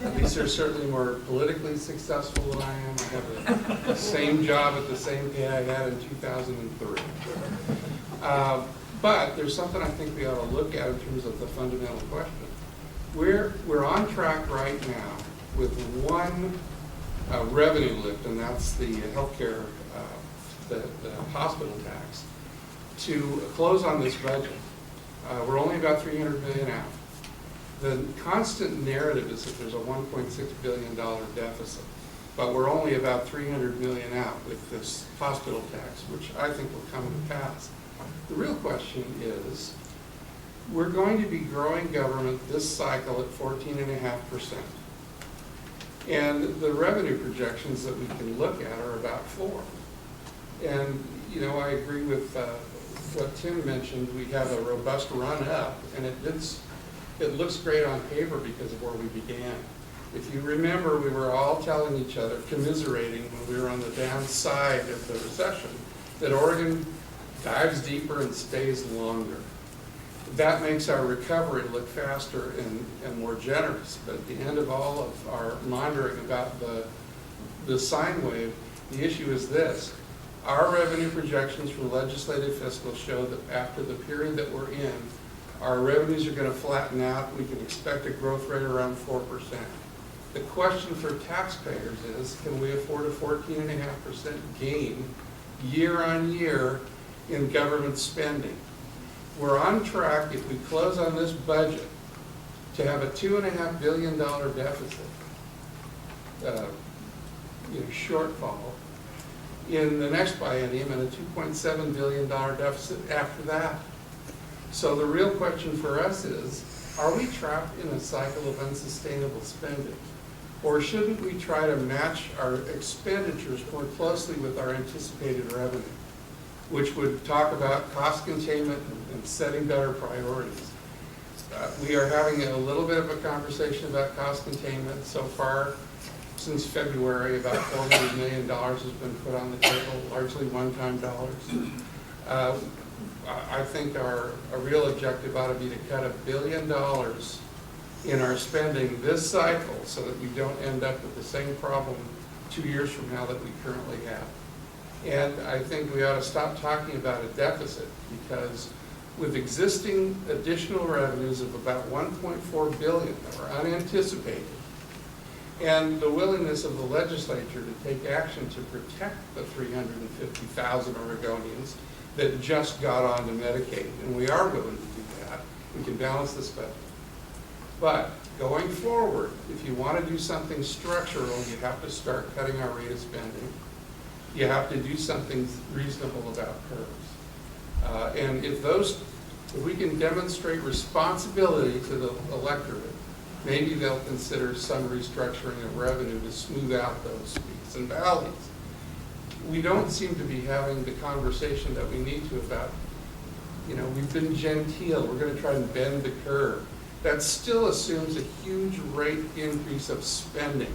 At least they're certainly more politically successful than I am. I have the same job at the same pay I had in 2003. But there's something I think we ought to look at in terms of the fundamental question. We're on track right now with one revenue lift, and that's the healthcare, the hospital tax, to close on this budget. We're only about $300 million out. The constant narrative is that there's a $1.6 billion deficit, but we're only about $300 million out with this hospital tax, which I think will come to pass. The real question is, we're going to be growing government this cycle at 14.5%. And the revenue projections that we can look at are about 4%. And, you know, I agree with what Tim mentioned. We have a robust run up, and it looks great on paper because of where we began. If you remember, we were all telling each other, commiserating when we were on the downside of the recession, that Oregon dives deeper and stays longer. That makes our recovery look faster and more generous. But at the end of all of our monitoring about the sine wave, the issue is this. Our revenue projections for legislative fiscal show that after the period that we're in, our revenues are going to flatten out. We can expect a growth rate around 4%. The question for taxpayers is, can we afford a 14.5% gain year on year in government spending? We're on track, if we close on this budget, to have a $2.5 billion deficit, shortfall in the next biennium, and a $2.7 billion deficit after that. So the real question for us is, are we trapped in a cycle of unsustainable spending? Or shouldn't we try to match our expenditures more closely with our anticipated revenue, which would talk about cost containment and setting better priorities? We are having a little bit of a conversation about cost containment. So far, since February, about $400 million has been put on the table, largely one-time dollars. I think a real objective ought to be to cut $1 billion in our spending this cycle so that we don't end up with the same problem 2 years from now that we currently have. And I think we ought to stop talking about a deficit, because with existing additional revenues of about $1.4 billion that were unanticipated, and the willingness of the legislature to take action to protect the 350,000 Oregonians that just got onto Medicaid, and we are willing to do that, we can balance this budget. But going forward, if you want to do something structural, you have to start cutting our rate of spending. You have to do something reasonable about curves. And if we can demonstrate responsibility to the electorate, maybe they'll consider some restructuring of revenue to smooth out those peaks and valleys. We don't seem to be having the conversation that we need to about, we've been genteel, we're going to try and bend the curve. That still assumes a huge rate increase of spending.